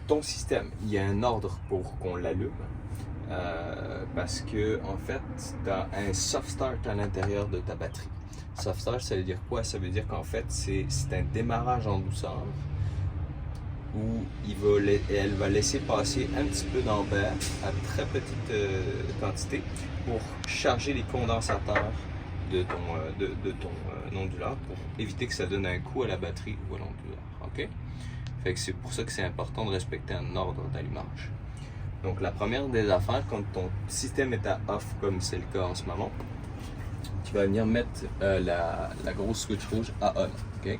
Ton système, il y a un ordre pour qu'on l'allume parce que en fait, tu as un soft start à l'intérieur de ta batterie. Soft start, ça veut dire quoi? Ça veut dire qu'en fait, c'est un démarrage en douceur où elle va laisser passer un petit peu d'ampères à très petite quantité pour charger les condensateurs de ton onduleur pour éviter que ça donne un coup à la batterie ou à l'onduleur. OK? Fait que c'est pour ça que c'est important de respecter un ordre d'allumage. Donc la première des affaires, quand ton système est à off, comme c'est le cas en ce moment, tu vas venir mettre la grosse switch rouge à on. Okay?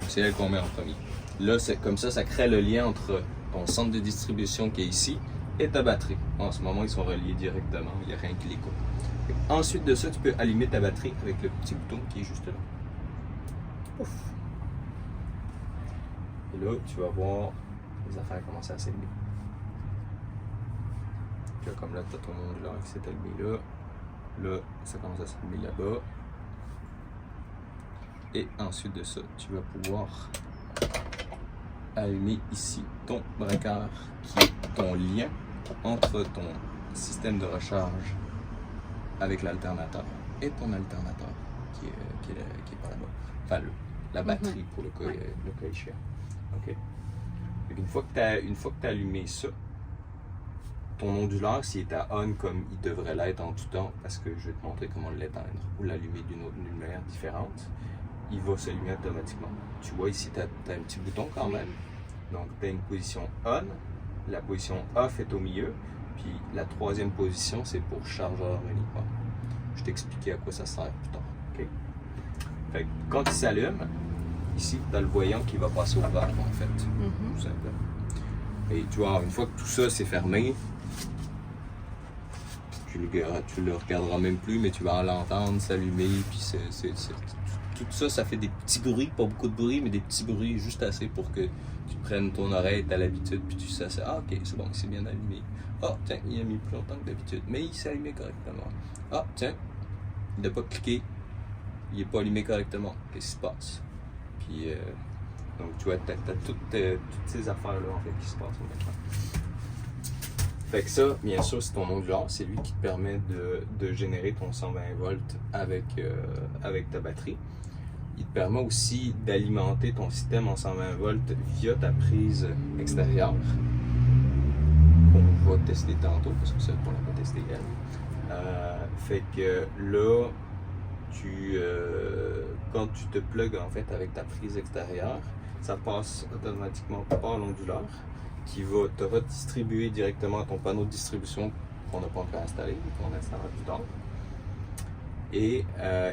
C'est elle qu'on met en premier. Là, comme ça crée le lien entre ton centre de distribution qui est ici et ta batterie. En ce moment, ils sont reliés directement, il n'y a rien qui les coupe. Ensuite de ça, tu peux allumer ta batterie avec le petit bouton qui est juste là. Ouf. Et là, tu vas voir les affaires commencer à s'allumer. Puis là, comme là, tu as ton onduleur qui s'est allumé là. Là, ça commence à s'allumer là-bas. Et ensuite de ça, tu vas pouvoir allumer ici ton breaker qui est ton lien entre ton système de recharge avec l'alternateur et ton alternateur qui est par là-bas. Enfin, la batterie pour le cas échéant. OK? Une fois que tu as allumé ça, ton onduleur, s'il est à on comme il devrait l'être en tout temps, parce que je vais te montrer comment l'éteindre ou l'allumer d'une manière différente, il va s'allumer automatiquement. Tu vois ici, tu as un petit bouton quand même. Donc, tu as une position on, la position off est au milieu, puis la troisième position, c'est pour chargeur uniquement. Je t'expliquer à quoi ça sert plus tard. Okay? Fait que quand il s'allume, ici, tu as le voyant qui va passer au vert, en fait, tout simplement. Et tu vois, une fois que tout ça c'est fermé, tu le regarderas même plus, mais tu vas l'entendre s'allumer, puis tout ça, ça fait des petits bruits, pas beaucoup de bruit, mais des petits bruits juste assez pour que tu prennes ton oreille, t'as l'habitude, puis tu sais, ah ok, c'est bon, il s'est bien allumé. Ah tiens, il a mis plus longtemps que d'habitude, mais il s'est allumé correctement. Ah tiens, il n'a pas cliqué, il n'est pas allumé correctement, qu'est-ce qui se passe? Puis, donc tu vois, t'as toutes ces affaires-là en fait qui se passent maintenant. Fait que ça, bien sûr, c'est ton onduleur, c'est lui qui te permet de générer ton 120 volts avec ta batterie. Il te permet aussi d'alimenter ton système en 120 volts via ta prise extérieure, qu'on va tester tantôt, parce que ça, on l'a pas testé elle. Fait que là, quand tu te plugues en fait avec ta prise extérieure, ça passe automatiquement par l'onduleur qui va te redistribuer directement à ton panneau de distribution qu'on n'a pas encore installé, qu'on installera plus tard. Et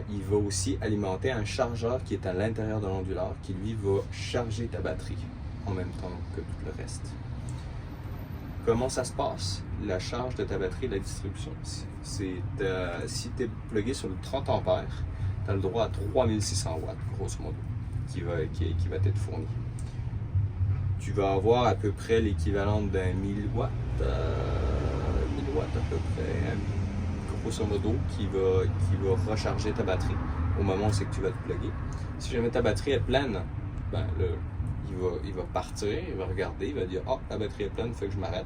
il va aussi alimenter un chargeur qui est à l'intérieur de l'onduleur qui lui va charger ta batterie en même temps que tout le reste. Comment ça se passe? La charge de ta batterie, la distribution. Si tu es plugué sur le 30 ampères, tu as le droit à 3600 watts, grosso modo, qui va t'être fourni. Tu vas avoir à peu près l'équivalent d'un 1000 watts, 1000 watts à peu près, grosso modo, qui va recharger ta batterie au moment où c'est que tu vas te plugger. Si jamais ta batterie est pleine, ben là, il va partir, il va regarder, il va dire « Ah, la batterie est pleine, il faut que je m'arrête. »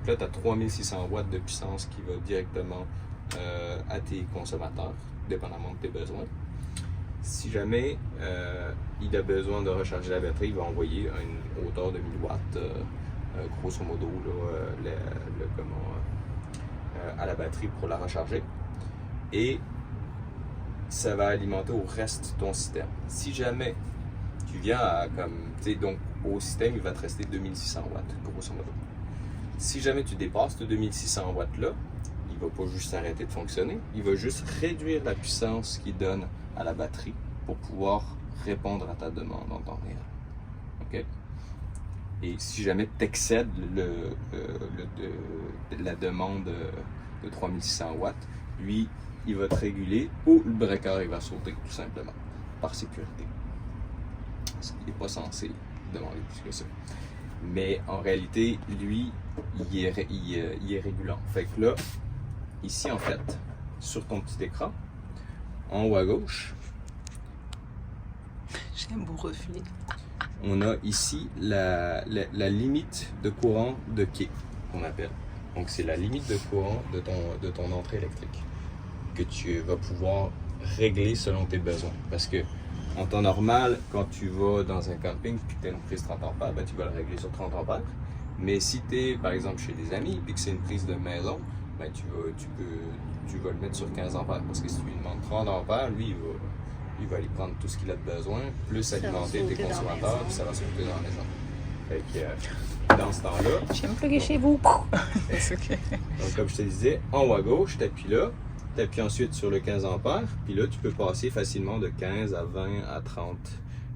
Là, tu as 3600 watts de puissance qui va directement à tes consommateurs, dépendamment de tes besoins. Si jamais il a besoin de recharger la batterie, il va envoyer à une hauteur de 1000 watts, grosso modo, là, à la batterie pour la recharger. Et ça va alimenter au reste de ton système. Si jamais tu viens à donc au système, il va te rester 2600 watts, grosso modo. Si jamais tu dépasses ce 2600 watts là, il ne va pas juste s'arrêter de fonctionner, il va juste réduire la puissance qu'il donne à la batterie pour pouvoir répondre à ta demande en temps réel. OK? Et si jamais tu excèdes la demande de 3600 watts, lui, il va te réguler ou le breaker il va sauter tout simplement, par sécurité. Parce qu'il n'est pas censé demander plus que ça. Mais en réalité, lui, il est régulant. Fait que là, ici en fait, sur ton petit écran, en haut à gauche, j'ai un beau reflet. on a ici la limite de courant de quai, qu'on appelle. Donc, c'est la limite de courant de ton entrée électrique que tu vas pouvoir régler selon tes besoins. Parce que en temps normal, quand tu vas dans un camping et que tu as une prise 30 ampères, ben, tu vas le régler sur 30 ampères. Mais si tu es, par exemple, chez des amis et que c'est une prise de maison, ben, tu vas le mettre sur 15 ampères. Parce que si tu lui demandes 30 ampères, lui, il va aller prendre tout ce qu'il a de besoin, plus alimenter tes consommateurs, puis ça va sauter dans la maison. Fait que, dans ce temps-là... Je vais me plugger chez vous. C'est OK. Donc, comme je te disais, en haut à gauche, tu appuies là. Tu appuies ensuite sur le 15 ampères, puis là, tu peux passer facilement de 15 à 20 à 30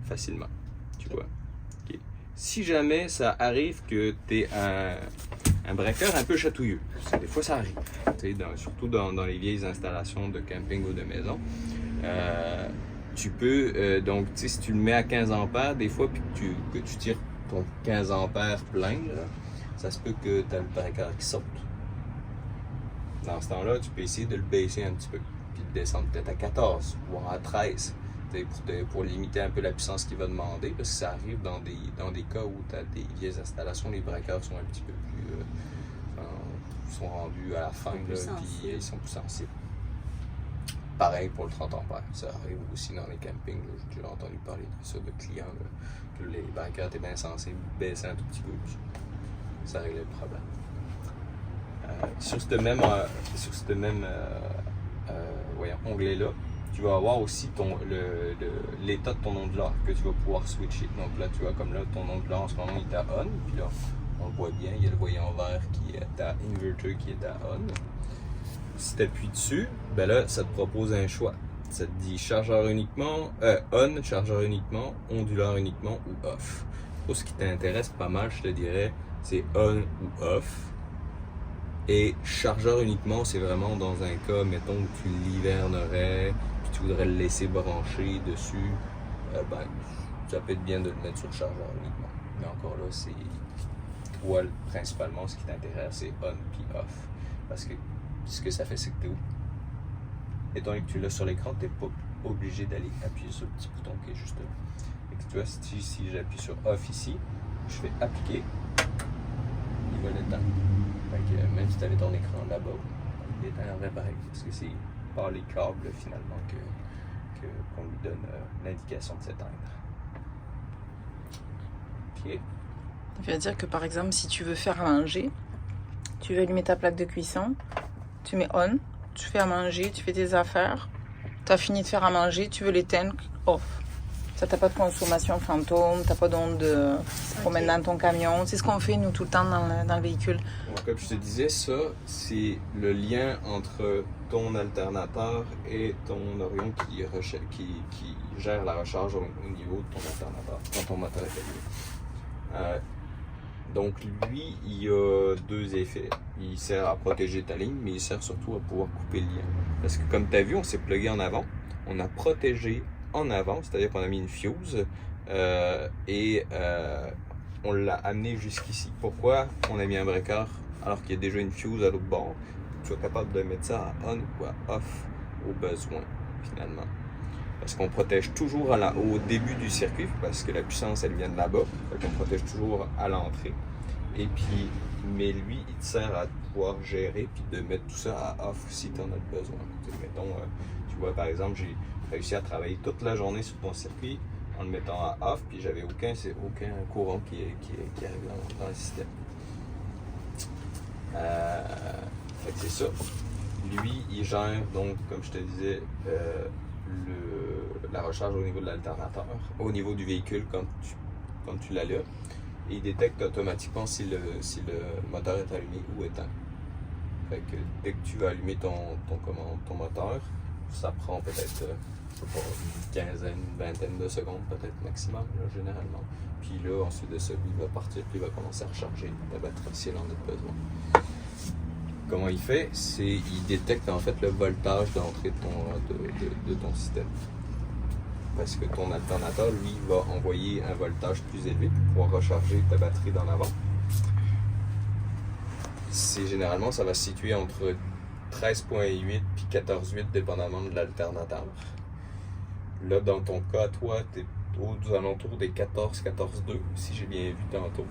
facilement. Tu vois. Okay. Si jamais ça arrive que tu es un breaker un peu chatouilleux, parce que des fois ça arrive, surtout dans les vieilles installations de camping ou de maison, tu peux, donc, si tu le mets à 15 ampères, des fois, puis que tu tires ton 15 ampères plein, là, ça se peut que tu as le breaker qui saute. Dans ce temps-là, tu peux essayer de le baisser un petit peu, puis de descendre peut-être à 14 ou à 13 pour limiter un peu la puissance qu'il va demander, parce que ça arrive dans des cas où tu as des vieilles installations, les breakers sont un petit peu plus. Sont rendus à la fin, puis ils sont plus sensibles. Pareil pour le 30 ampères, ça arrive aussi dans les campings. J'ai déjà entendu parler de ça, de clients, là, que les breakers étaient bien sensibles, baissaient un tout petit peu, puis ça réglait le problème. Sur ce même onglet-là, tu vas avoir aussi l'état de ton onduleur que tu vas pouvoir switcher. Donc là, tu vois, comme là, ton onduleur en ce moment il est à on, puis là, on le voit bien, il y a le voyant vert qui est à inverter qui est à on. Si tu appuies dessus, ben là, ça te propose un choix. Ça te dit chargeur uniquement, on, chargeur uniquement, onduleur uniquement ou off. Pour ce qui t'intéresse pas mal, je te dirais, c'est on ou off. Et chargeur uniquement, c'est vraiment dans un cas, mettons, où tu l'hivernerais, puis tu voudrais le laisser brancher dessus, ben, ça peut être bien de le mettre sur chargeur uniquement. Mais encore là, c'est toi, principalement, ce qui t'intéresse, c'est on puis off. Parce que ce que ça fait, c'est que tu es où? Étant donné que tu l'as sur l'écran, tu n'es pas obligé d'aller appuyer sur le petit bouton qui est juste là. Et que tu vois, si j'appuie sur off ici, je fais appliquer, il va l'éteindre. Même si tu avais ton écran là-bas, il éteindrait pareil. Parce que c'est par les câbles finalement qu'on lui donne l'indication de s'éteindre. OK. Ça veut dire que par exemple, si tu veux faire à manger, tu veux allumer ta plaque de cuisson, tu mets on, tu fais à manger, tu fais tes affaires, tu as fini de faire à manger, tu veux l'éteindre, off. Ça, t'as pas de consommation fantôme, t'as pas d'onde de promène dans ton camion. C'est ce qu'on fait nous tout le temps dans le véhicule. Comme je te disais, ça, c'est le lien entre ton alternateur et ton Orion qui gère la recharge au niveau de ton alternateur, quand ton moteur est allumé. Donc lui, il a deux effets. Il sert à protéger ta ligne, mais il sert surtout à pouvoir couper le lien. Parce que comme tu as vu, on s'est plugué en avant, on a protégé en avant, c'est-à-dire qu'on a mis une fuse et on l'a amené jusqu'ici. Pourquoi on a mis un breaker alors qu'il y a déjà une fuse à l'autre bord? Tu es capable de mettre ça à on ou à off au besoin finalement. Parce qu'on protège toujours au début du circuit, parce que la puissance elle vient de là-bas, donc on protège toujours à l'entrée. Et puis, mais lui, il te sert à pouvoir gérer puis de mettre tout ça à off si tu en as besoin. Mettons, tu vois par exemple, j'ai réussi à travailler toute la journée sur ton circuit en le mettant à off, puis j'avais aucun courant qui arrive dans le système. Fait que c'est ça. Lui, il gère donc, comme je te disais, la recharge au niveau de l'alternateur, au niveau du véhicule quand tu l'allumes, et il détecte automatiquement si le moteur est allumé ou éteint. Fait que dès que tu vas allumer ton moteur, ça prend peut-être une quinzaine, une vingtaine de secondes, peut-être maximum, là, généralement. Puis là, ensuite de ça, il va partir, puis il va commencer à recharger ta batterie si elle en a besoin. Comment il fait? Il détecte en fait le voltage d'entrée de ton système. Parce que ton alternateur, lui, va envoyer un voltage plus élevé pour pouvoir recharger ta batterie d'en avant. Généralement, ça va se situer entre 13.8 et 14.8, dépendamment de l'alternateur. Là, dans ton cas, toi, tu es aux alentours des 14,2 si j'ai bien vu tantôt.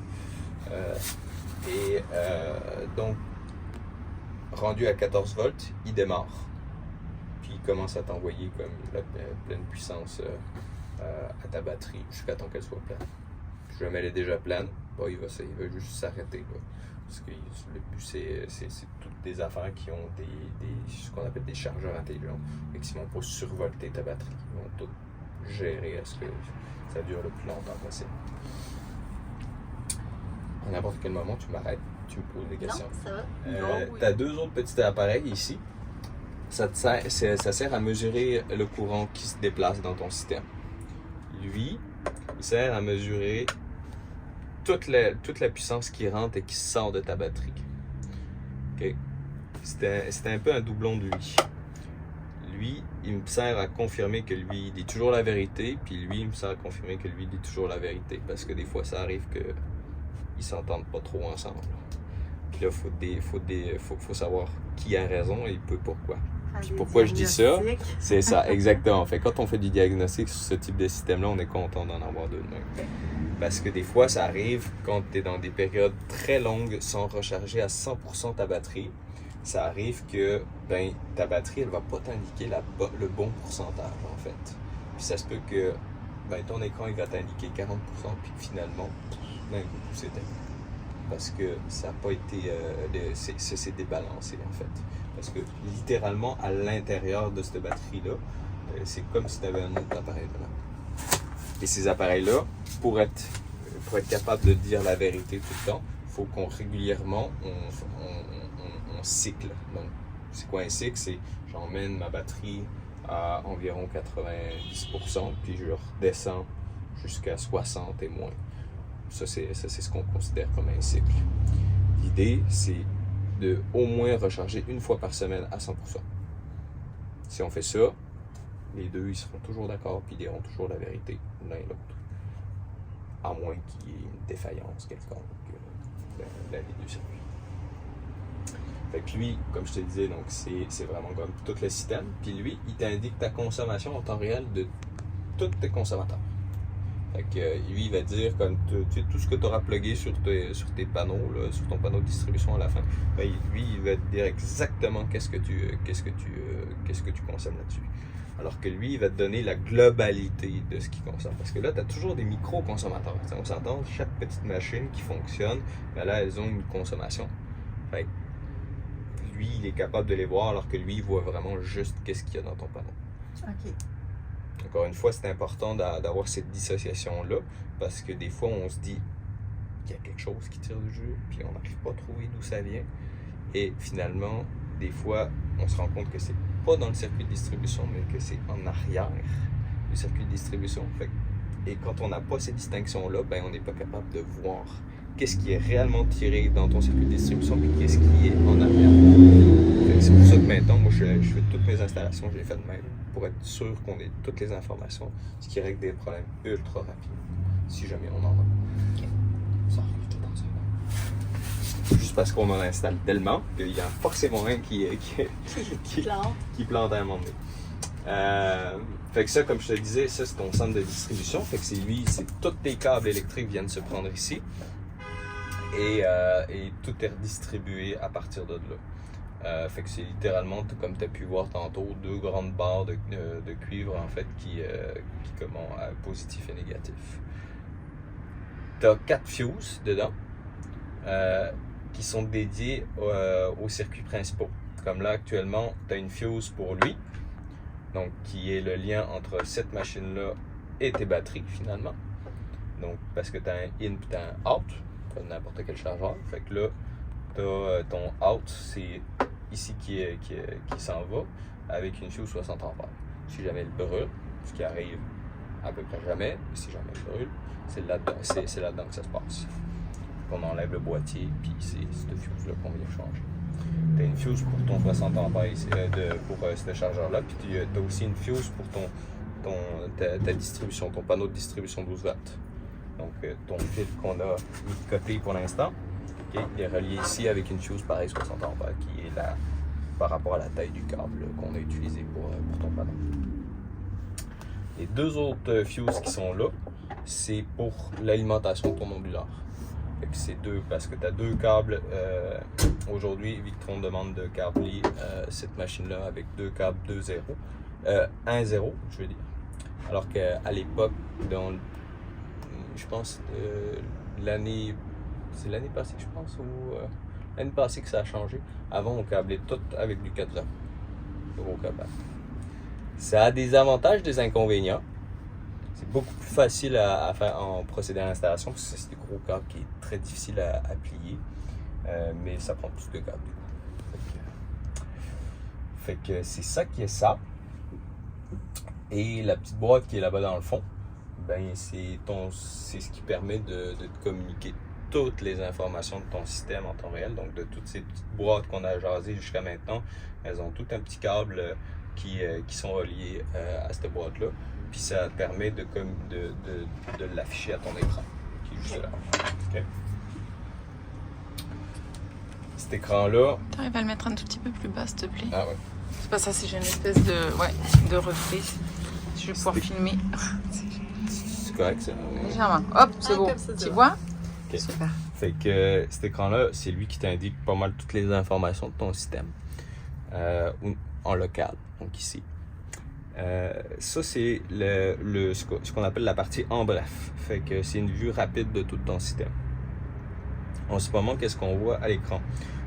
Donc, rendu à 14 volts, il démarre. Puis il commence à t'envoyer comme la pleine puissance à ta batterie jusqu'à temps qu'elle soit pleine. Puis jamais elle est déjà pleine, il va juste s'arrêter. Là. Parce que le but, c'est toutes des affaires qui ont ce qu'on appelle des chargeurs intelligents. Et qui ne vont pas survolter ta batterie. Ils vont tout gérer à ce que ça dure le plus longtemps possible. À n'importe quel moment, tu m'arrêtes, tu me poses des questions. Non, ça va. Tu as deux autres petits appareils ici. Ça sert à mesurer le courant qui se déplace dans ton système. Lui, il sert à mesurer toute la puissance qui rentre et qui sort de ta batterie. Okay? C'était un peu un doublon de lui. Lui, il me sert à confirmer que lui, il dit toujours la vérité, puis lui, il me sert à confirmer que lui, il dit toujours la vérité. Parce que des fois, ça arrive qu'ils ne s'entendent pas trop ensemble. Puis là, faut savoir qui a raison et pourquoi. Puis pourquoi je dis ça? C'est ça, exactement. Fait, quand on fait du diagnostic sur ce type de système-là, on est content d'en avoir deux de même. Parce que des fois, ça arrive quand tu es dans des périodes très longues sans recharger à 100% ta batterie. Ça arrive que ta batterie, elle va pas t'indiquer le bon pourcentage, en fait. Puis ça se peut que ton écran, il va t'indiquer 40%, puis finalement, d'un coup, c'est éteint. Parce que ça n'a pas été... c'est débalancé, en fait. Parce que littéralement, à l'intérieur de cette batterie-là, c'est comme si tu avais un autre appareil dedans. Et ces appareils-là, pour être capable de dire la vérité tout le temps, il faut qu'on régulièrement, on cycle. Donc, c'est quoi un cycle? C'est j'emmène ma batterie à environ 90%, puis je redescends jusqu'à 60 et moins. Ça, c'est ce qu'on considère comme un cycle. L'idée, c'est de au moins recharger une fois par semaine à 100%. Si on fait ça, les deux, ils seront toujours d'accord puis ils diront toujours la vérité, l'un et l'autre. À moins qu'il y ait une défaillance quelconque dans la ligne du circuit. Fait que lui, comme je te disais, donc c'est vraiment comme tout le système. Puis lui, il t'indique ta consommation en temps réel de tous tes consommateurs. Fait que lui, il va dire comme tout ce que tu auras plugué sur tes panneaux, là, sur ton panneau de distribution à la fin. Lui, il va te dire exactement qu'est-ce que tu consommes là-dessus. Alors que lui, il va te donner la globalité de ce qu'il consomme. Parce que là, tu as toujours des micro-consommateurs. T'sais, on s'entend, chaque petite machine qui fonctionne, là, elles ont une consommation. Fait que lui, il est capable de les voir, alors que lui, il voit vraiment juste qu'est-ce qu'il y a dans ton panneau. OK. Encore une fois, c'est important d'avoir cette dissociation-là, parce que des fois, on se dit qu'il y a quelque chose qui tire du jeu, puis on n'arrive pas à trouver d'où ça vient. Et finalement, des fois, on se rend compte que c'est pas dans le circuit de distribution, mais que c'est en arrière du circuit de distribution. Et quand on n'a pas ces distinctions-là, on n'est pas capable de voir qu'est-ce qui est réellement tiré dans ton circuit de distribution et qu'est-ce qui est en arrière. C'est pour ça que maintenant, moi, je fais toutes mes installations, je les fais de même, pour être sûr qu'on ait toutes les informations, ce qui règle des problèmes ultra rapides, si jamais on en a. Okay. Ça arrive tout dans ça. Juste parce qu'on en installe tellement qu'il y a forcément un qui plante à un moment donné. Fait que ça, comme je te disais, ça c'est ton centre de distribution. Fait que c'est tous tes câbles électriques viennent se prendre ici. Et tout est redistribué à partir de là. Fait que c'est littéralement, comme tu as pu voir tantôt, deux grandes barres de cuivre en fait qui positif et négatif. Tu as 4 fuses dedans qui sont dédiés aux circuits principaux. Comme là actuellement, tu as une fuse pour lui, donc qui est le lien entre cette machine-là et tes batteries finalement. Donc parce que tu as un in et tu as un out, comme n'importe quel chargeur. Fait que là, tu as ton out, c'est ici qui s'en va avec une fuse 60 ampères. Si jamais elle brûle, ce qui arrive à peu près jamais, mais si jamais elle brûle, c'est là-dedans que ça se passe. On enlève le boîtier, puis c'est cette fuse-là qu'on vient changer. Tu as une fuse pour ton 60 ampères pour ce chargeur-là, puis tu as aussi une fuse pour ta distribution, ton panneau de distribution 12 watts. Donc ton fil qu'on a mis de côté pour l'instant, okay, il est relié ici avec une fuse pareille 60 ampères qui est là par rapport à la taille du câble qu'on a utilisé pour ton panneau. Les deux autres fuses qui sont là, c'est pour l'alimentation de ton onduleur. Fait que c'est deux, parce que tu as deux câbles. Aujourd'hui, Victron demande de câbler cette machine-là avec deux câbles 2.0. 1.0, je veux dire. Alors qu'à l'époque, je pense l'année passée, je pense, ou l'année passée que ça a changé. Avant, on câblait tout avec du 4 gros câblage. Ça a des avantages, des inconvénients. C'est beaucoup plus facile à faire en procédé à l'installation parce que c'est des gros câbles qui est très difficile à plier. Mais ça prend plus de câbles du coup. Fait que c'est ça qui est ça. Et la petite boîte qui est là-bas dans le fond, ben c'est ce qui permet de te communiquer toutes les informations de ton système en temps réel. Donc de toutes ces petites boîtes qu'on a jasées jusqu'à maintenant, elles ont tout un petit câble qui sont reliés à cette boîte-là. Puis ça te permet de l'afficher à ton écran, qui est juste là. Okay. Cet écran-là... T'arrives à le mettre un tout petit peu plus bas, s'il te plaît? Ah ouais. C'est pas ça, c'est j'ai une espèce de reflet. Je vais pouvoir filmer. C'est correct, ça? Légèrement. Hop, c'est beau. Tu vois? Okay. Super. Fait que cet écran-là, c'est lui qui t'indique pas mal toutes les informations de ton système. En local, donc ici. Ça, c'est ce qu'on appelle la partie en bref. Fait que c'est une vue rapide de tout ton système. En ce moment, qu'est-ce qu'on voit à l'écran?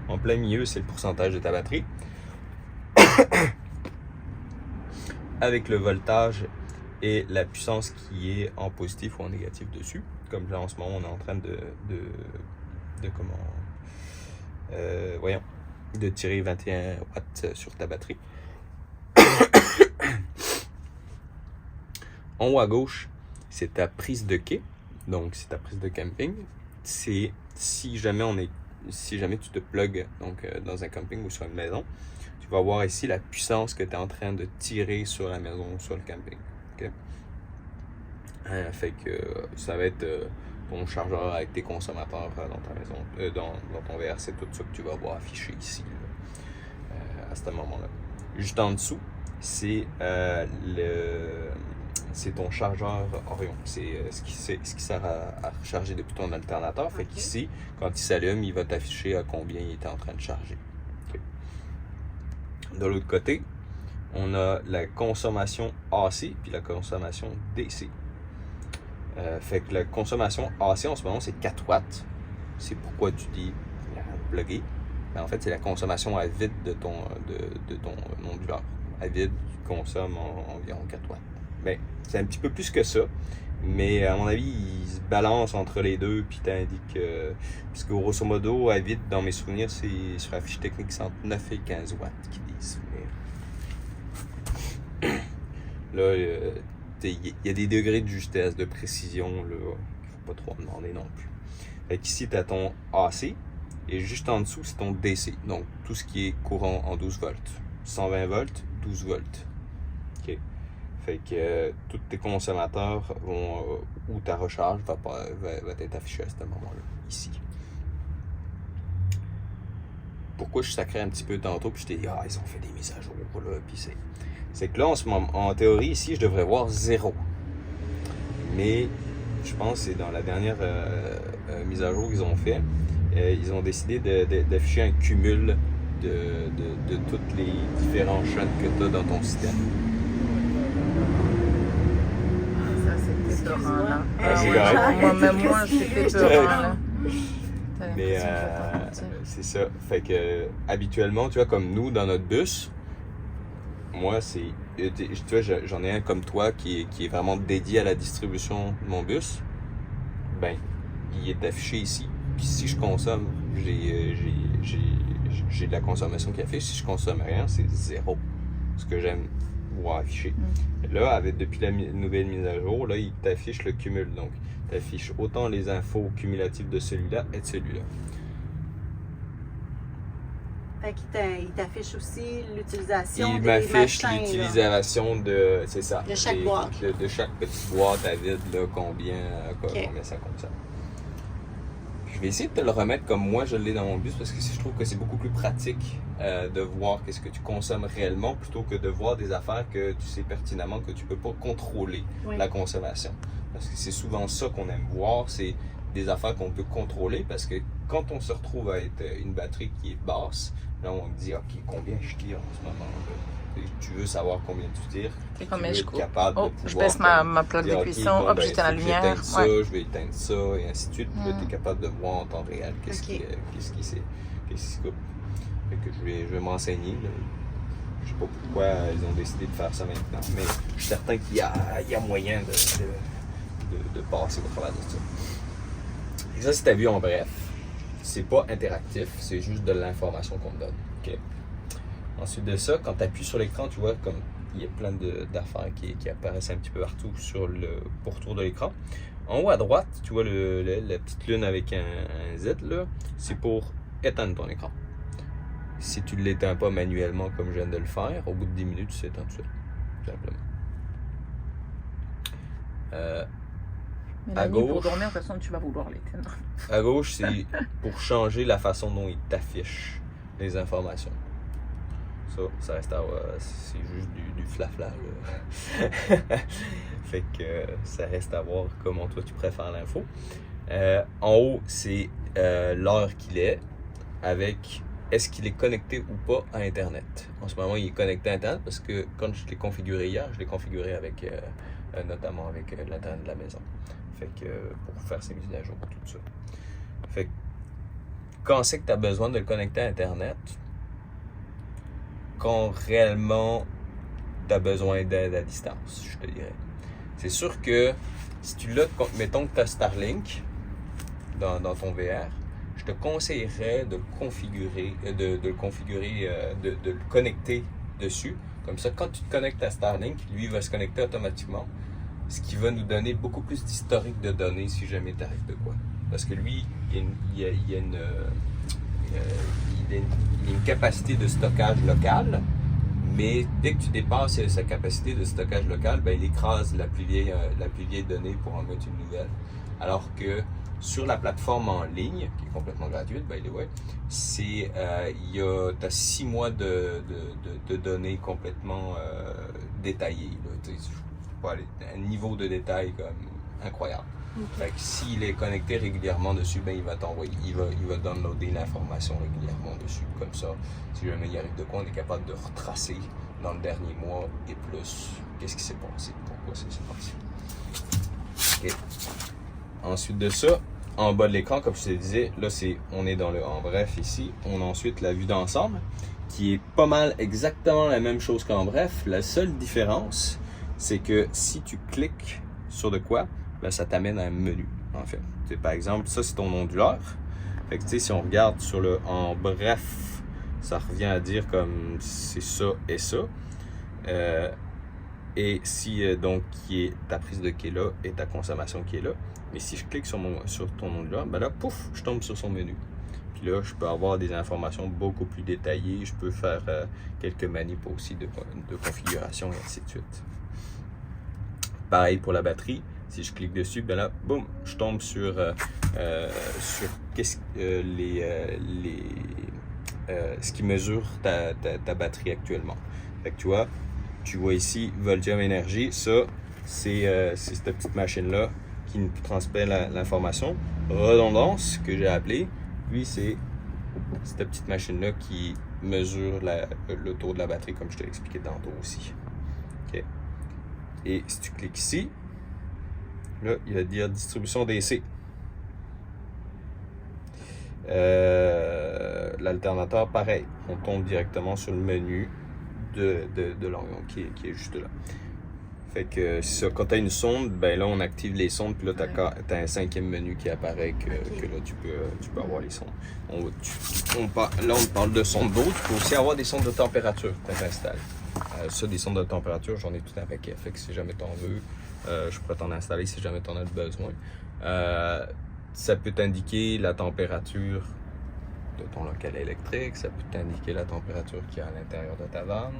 En plein milieu, c'est le pourcentage de ta batterie. Avec le voltage et la puissance qui est en positif ou en négatif dessus. Comme là, en ce moment, on est en train de tirer 21 watts sur ta batterie. En haut à gauche, c'est ta prise de quai, donc c'est ta prise de camping. C'est si jamais tu te plugues dans un camping ou sur une maison, tu vas voir ici la puissance que tu es en train de tirer sur la maison ou sur le camping. Okay? Fait que ça va être ton chargeur avec tes consommateurs dans ta maison, dans ton VR, c'est tout ça que tu vas voir affiché ici à ce moment-là. Juste en dessous, c'est ton chargeur Orion. C'est ce qui sert à recharger depuis ton alternateur. Fait qu'ici, quand il s'allume, il va t'afficher à combien il était en train de charger. Okay. De l'autre côté, on a la consommation AC puis la consommation DC. Fait que la consommation AC en ce moment, c'est 4 watts. C'est pourquoi tu dis plugger. Mais en fait, c'est la consommation à vide de ton onduleur. À vide, tu consommes environ 4 watts. Ben, c'est un petit peu plus que ça, mais à mon avis, il se balance entre les deux, puis t'indique, puisque grosso modo, à vide, dans mes souvenirs, c'est sur la fiche technique, c'est entre 9 et 15 watts qu'ils disent. Mais... là, il y a des degrés de justesse, de précision, là, qu'il ne faut pas trop en demander non plus. Fait qu'ici, tu as ton AC, et juste en dessous, c'est ton DC, donc tout ce qui est courant en 12 volts. 120 volts, 12 volts. OK. Fait que tous tes consommateurs ou ta recharge va être affichée à ce moment-là, ici. Pourquoi je sacrais un petit peu tantôt, puis je t'ai dit, ils ont fait des mises à jour, là, puis c'est que là, en théorie, ici, je devrais voir 0. Mais je pense que c'est dans la dernière mise à jour qu'ils ont fait, ils ont décidé d'afficher un cumul de tous les différents shunts que tu as dans ton système. C'est correct. Moi, j'étais peurant, là. Mais c'est ça. Fait que habituellement, tu vois, comme nous, dans notre bus, moi, tu vois, j'en ai un comme toi qui est vraiment dédié à la distribution de mon bus. Ben, il est affiché ici. Puis si je consomme, j'ai de la consommation qui affiche. Si je consomme rien, c'est 0. Ce que j'aime voir afficher. Là, depuis la nouvelle mise à jour, là, il t'affiche le cumul. Donc, il t'affiche autant les infos cumulatives de celui-là et de celui-là. Fait qu'il t'affiche aussi l'utilisation il des m'affiche machins, l'utilisation de, c'est ça, de chaque boîte. De chaque petite boîte à vide, là, combien ça consomme. Je vais essayer de te le remettre comme moi je l'ai dans mon bus parce que je trouve que c'est beaucoup plus pratique de voir qu'est-ce que tu consommes réellement plutôt que de voir des affaires que tu sais pertinemment que tu peux pas contrôler la consommation. Parce que c'est souvent ça qu'on aime voir, c'est des affaires qu'on peut contrôler parce que quand on se retrouve à être une batterie qui est basse, là on dit ok combien je tire en ce moment. Tu veux savoir combien tu tires, tu veux être capable de pouvoir... Je baisse ma plaque de cuisson, hop, j'éteins la lumière. Je vais éteindre ça, et ainsi de suite. Puis là, tu es capable de voir en temps réel qu'est-ce qui se coupe. Fait que je vais m'enseigner. Je sais pas pourquoi ils ont décidé de faire ça maintenant, mais je suis certain qu'il y a moyen de passer au travers de ça. Et ça, c'est ta vue en bref. C'est pas interactif, c'est juste de l'information qu'on te donne. Okay? Ensuite de ça, quand tu appuies sur l'écran, tu vois comme il y a plein d'affaires qui apparaissent un petit peu partout sur le pourtour de l'écran. En haut à droite, tu vois la petite lune avec un Z là, c'est pour éteindre ton écran. Si tu ne l'éteins pas manuellement comme je viens de le faire, au bout de 10 minutes, tu s'éteins tout seul. Simplement. À gauche, pour dormir, de toute façon, tu vas vouloir l'éteindre. À gauche, c'est pour changer la façon dont il t'affiche les informations. Ça reste à voir, c'est juste du flafla. Fait que ça reste à voir comment toi tu préfères l'info. En haut, c'est l'heure qu'il est avec est-ce qu'il est connecté ou pas à Internet. En ce moment, il est connecté à Internet parce que quand je l'ai configuré hier, je l'ai configuré avec notamment avec l'Internet de la maison. Fait que pour faire ses mises à jour, tout ça. Fait que quand c'est que tu as besoin de le connecter à Internet, quand réellement tu as besoin d'aide à distance, je te dirais. C'est sûr que si tu l'as, mettons que tu as Starlink dans ton VR, je te conseillerais de le configurer, de le connecter dessus. Comme ça, quand tu te connectes à Starlink, lui il va se connecter automatiquement, ce qui va nous donner beaucoup plus d'historique de données si jamais tu arrives de quoi. Parce que lui, il a une capacité de stockage local, mais dès que tu dépasses sa capacité de stockage local, ben, il écrase la plus vieille donnée pour en mettre une nouvelle. Alors que sur la plateforme en ligne, qui est complètement gratuite, by the way, tu as 6 mois de données complètement détaillées. Un niveau de détail comme incroyable. Okay. Fait que s'il est connecté régulièrement dessus, ben il va downloader l'information régulièrement dessus. Comme ça, si jamais il arrive de quoi, on est capable de retracer dans le dernier mois et plus qu'est-ce qui s'est passé, pourquoi ça s'est passé. Okay. Ensuite de ça, en bas de l'écran, comme je te disais, là on est dans le en bref ici. On a ensuite la vue d'ensemble, qui est pas mal exactement la même chose qu'en bref. La seule différence, c'est que si tu cliques sur de quoi, ben, ça t'amène à un menu, en fait. T'sais, par exemple, ça, c'est ton onduleur. Fait que, tu sais, si on regarde sur le en bref, ça revient à dire comme c'est ça et ça. Et si, donc, qui est ta prise de qui est là et ta consommation qui est là. Mais si je clique sur ton onduleur, ben là, pouf, je tombe sur son menu. Puis là, je peux avoir des informations beaucoup plus détaillées. Je peux faire quelques manips aussi de configuration et ainsi de suite. Pareil pour la batterie. Si je clique dessus, ben là, boum, je tombe sur ce qui mesure ta batterie actuellement. Fait que tu vois ici Voltium Énergie. Ça, c'est cette petite machine-là qui nous transmet l'information. Redondance, que j'ai appelé. Lui, c'est cette petite machine-là qui mesure le taux de la batterie, comme je te l'ai expliqué tantôt aussi. Okay. Et si tu cliques ici, là, il va dire distribution DC. L'alternateur, pareil. On tombe directement sur le menu de l'Orion qui est juste là. Fait que ça, quand tu as une sonde, ben là, on active les sondes, puis là, tu as un 5e menu qui apparaît que là, tu peux avoir les sondes. Là, on parle de sondes d'eau. Tu peux aussi avoir des sondes de température que tu installes. Ça, des sondes de température, j'en ai tout un paquet. Fait que si jamais tu en veux, je pourrais t'en installer si jamais tu en as besoin. Ça peut t'indiquer la température de ton local électrique, ça peut t'indiquer la température qu'il y a à l'intérieur de ta vanne,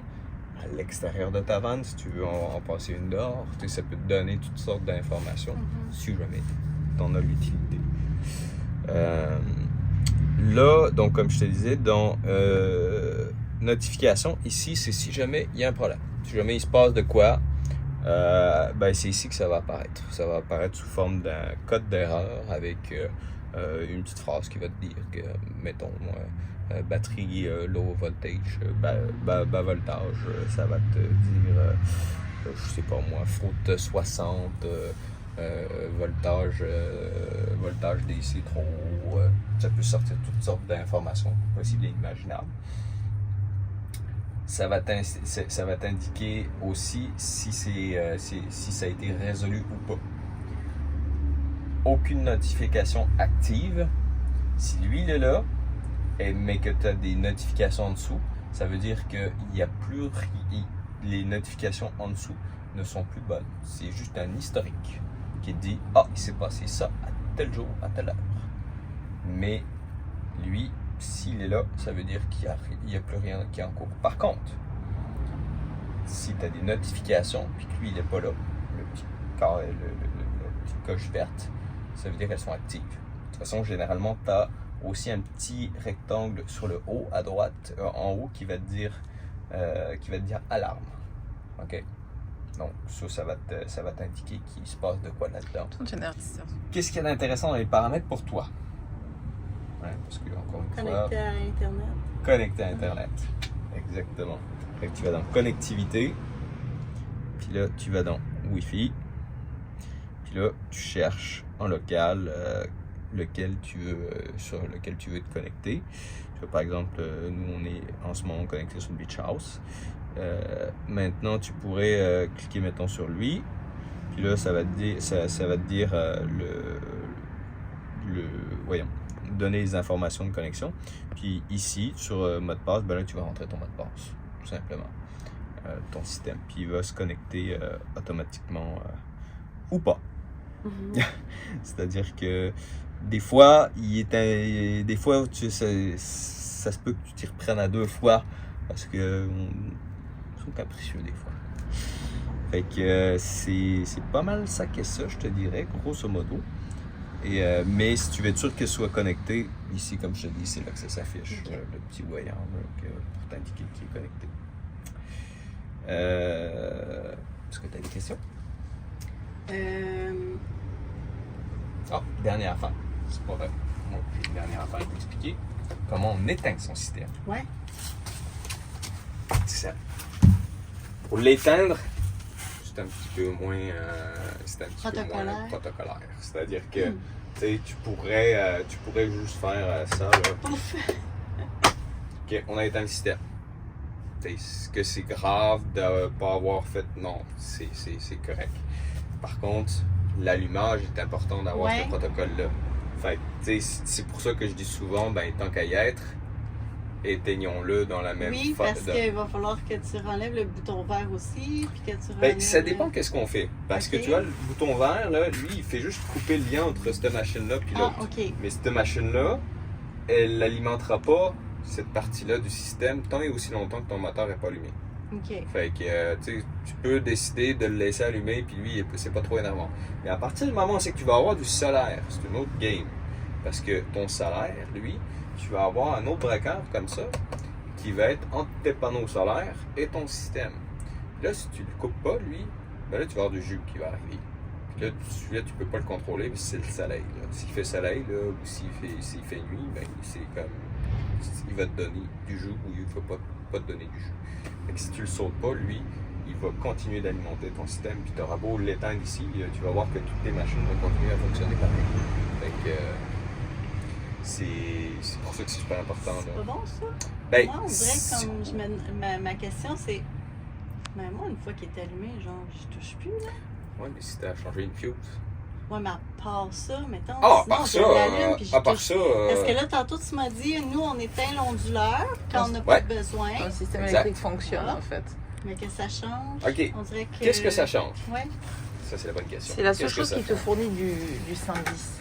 à l'extérieur de ta vanne, si tu veux en passer une dehors. Ça peut te donner toutes sortes d'informations si jamais tu en as l'utilité. Là, donc comme je te disais, dans notification, ici, c'est si jamais il y a un problème. Si jamais il se passe de quoi, ben c'est ici que ça va apparaître. Ça va apparaître sous forme d'un code d'erreur avec une petite phrase qui va te dire que, mettons, batterie low voltage, bas voltage, ça va te dire, je sais pas moi, faute 60, voltage DC trop haut, ça peut sortir toutes sortes d'informations possibles et imaginables. Ça va t'indiquer aussi si ça a été résolu ou pas. Aucune notification active. Si lui il est là, mais que tu as des notifications en dessous, ça veut dire que les notifications en dessous ne sont plus bonnes. C'est juste un historique qui te dit « Ah, il s'est passé ça à tel jour, à telle heure. » Mais lui, s'il est là, ça veut dire qu'il n'y a plus rien qui est en cours. Par contre, si tu as des notifications puis que lui, il n'est pas là, le petit coche verte, ça veut dire qu'elles sont actives. De toute façon, généralement, tu as aussi un petit rectangle sur le haut, à droite, en haut, qui va te dire alarme. OK? Donc, ça va t'indiquer qu'il se passe de quoi là-dedans. Qu'est-ce qu'il y a d'intéressant dans les paramètres pour toi? Ouais, parce que, encore une fois... Connecté à Internet. Connecté à Internet. Exactement. Fait que tu vas dans connectivité. Puis là, tu vas dans Wi-Fi. Puis là, tu cherches en local sur lequel tu veux te connecter. Par exemple, nous, on est en ce moment connecté sur le Beach House. Maintenant, tu pourrais cliquer, mettons, sur lui. Puis là, ça va te dire, voyons, donner les informations de connexion. Puis ici, sur mot de passe, ben là, tu vas rentrer ton mot de passe, tout simplement, ton système. Puis il va se connecter automatiquement ou pas. Mm-hmm. C'est-à-dire que des fois, ça se peut que tu t'y reprennes à 2 fois parce que ils sont capricieux des fois. Fait que c'est pas mal ça que ça, je te dirais, grosso modo. Mais si tu veux être sûr qu'elle soit connectée, ici, comme je te dis, c'est là que ça s'affiche, okay. Le petit voyant là, pour t'indiquer qu'il est connecté. Est-ce que tu as des questions? Dernière affaire. C'est pas vrai. Moi, j'ai une dernière affaire à t'expliquer. Comment on éteint son système. Ouais. C'est ça. Pour l'éteindre, c'est un petit peu moins protocolaire. C'est-à-dire que tu pourrais juste faire ça. Là. OK, on a éteint le système. Est-ce que c'est grave de ne pas avoir fait? Non, c'est correct. Par contre, l'allumage est important d'avoir ce protocole-là. Fait c'est pour ça que je dis souvent, tant qu'à y être, éteignons-le dans la même Oui, parce qu'il va falloir que tu renlèves le bouton vert aussi, puis que tu renlèves... ça dépend qu'est-ce qu'on fait. Parce que tu vois, le bouton vert, là, lui, il fait juste couper le lien entre cette machine-là et l'autre. Mais cette machine-là, elle n'alimentera pas cette partie-là du système tant et aussi longtemps que ton moteur n'est pas allumé. Fait que tu peux décider de le laisser allumer, puis lui, c'est pas trop énervant. Mais à partir du moment où c'est que tu vas avoir du solaire, c'est une autre game. Parce que ton solaire, lui, tu vas avoir un autre breaker comme ça qui va être entre tes panneaux solaires et ton système. Là, si tu le coupes pas, lui, là, tu vas avoir du jus qui va arriver. Puis là, celui-là, tu peux pas le contrôler, mais c'est le soleil. S'il fait soleil, là, ou s'il fait nuit, c'est comme... Il va te donner du jus ou il ne va pas te donner du jus. Fait que si tu le sautes pas, lui, il va continuer d'alimenter ton système, puis tu auras beau l'éteindre ici, tu vas voir que toutes tes machines vont continuer à fonctionner pareil. Fait que c'est pour ça que c'est super important. C'est pas bon ça? Moi, on dirait comme ma question c'est, mais moi une fois qu'il est allumé, genre je touche plus là. Ouais, mais si tu as changé une fuse. Ouais, mais à part ça, mettons. Ah, à part ça, parce que là, tantôt, tu m'as dit, nous, on éteint l'onduleur quand on n'a pas besoin. Le système électrique fonctionne, en fait. Mais que ça change. OK. On dirait que... Qu'est-ce que ça change? Ouais. Ça, c'est la bonne question. C'est la seule chose qui te fournit du 110.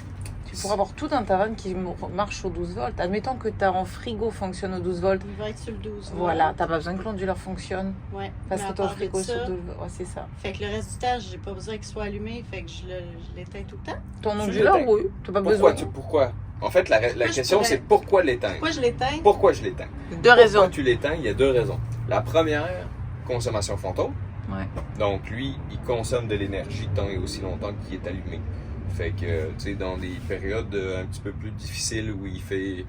Tu pourras avoir tout un terrain qui marche au 12 volts. Admettons que ton frigo fonctionne au 12 volts. Il va être sur le 12 volts. Voilà, t'as pas besoin que l'onduleur fonctionne. Ouais. Parce que ton frigo est sur 12 volts. Ouais, c'est ça. Fait que le reste du temps, j'ai pas besoin qu'il soit allumé. Fait que je l'éteins tout le temps. Ton onduleur, oui. T'as pas besoin. Pourquoi? En fait, la question, c'est pourquoi l'éteindre? Pourquoi je l'éteins? Pourquoi je l'éteins? Deux raisons. Pourquoi tu l'éteins? Il y a deux raisons. La première, consommation fantôme. Ouais. Donc, lui, il consomme de l'énergie tant et aussi longtemps qu'il est allumé. Fait que, tu sais, dans des périodes un petit peu plus difficiles où il fait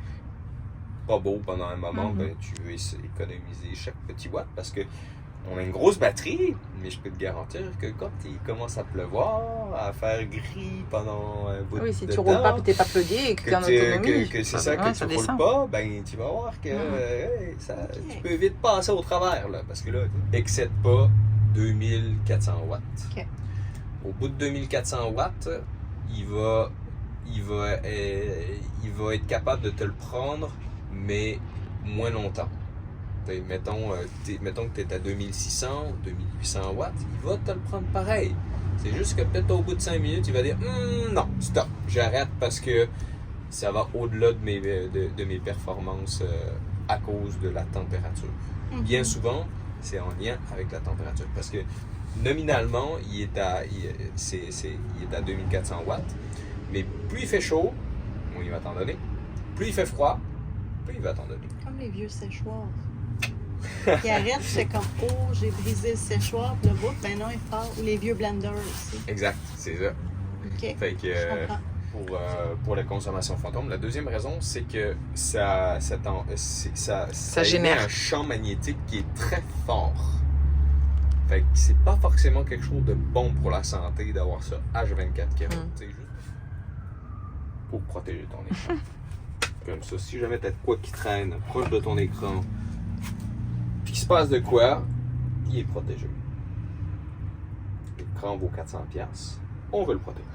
pas beau pendant un moment, ben, tu veux économiser chaque petit watt parce que on a une grosse batterie, mais je peux te garantir que quand il commence à pleuvoir, à faire gris pendant un bout de temps... Oui, si tu roules pas et t'es pas plugué et que t'es en autonomie. Que c'est ça, que tu roules pas, ben tu vas voir que tu peux vite passer au travers, là, parce que là, excède pas 2400 watts. Ok. Au bout de 2400 watts, il va être capable de te le prendre, mais moins longtemps. Mettons que tu es à 2600 ou 2800 watts, il va te le prendre pareil. C'est juste que peut-être au bout de 5 minutes, il va dire non, stop, j'arrête parce que ça va au-delà de mes performances à cause de la température. Bien souvent, c'est en lien avec la température parce que nominalement, il est à 2400 watts, mais plus il fait chaud, moins il va t'en donner. Plus il fait froid, plus il va t'en donner. Comme les vieux séchoirs. Qui arrête, c'est comme oh, j'ai brisé le séchoir, puis le bout, ben non, il part. Ou les vieux blenders aussi. Exact, c'est ça. Ok. Fait que pour la consommation fantôme, la deuxième raison, c'est que ça génère un champ magnétique qui est très fort. Fait que c'est pas forcément quelque chose de bon pour la santé d'avoir ça H24 qui est juste pour protéger ton écran. Comme ça, si jamais t'as de quoi qui traîne proche de ton écran, puis qu'il se passe de quoi, il est protégé. L'écran vaut 400$, on veut le protéger.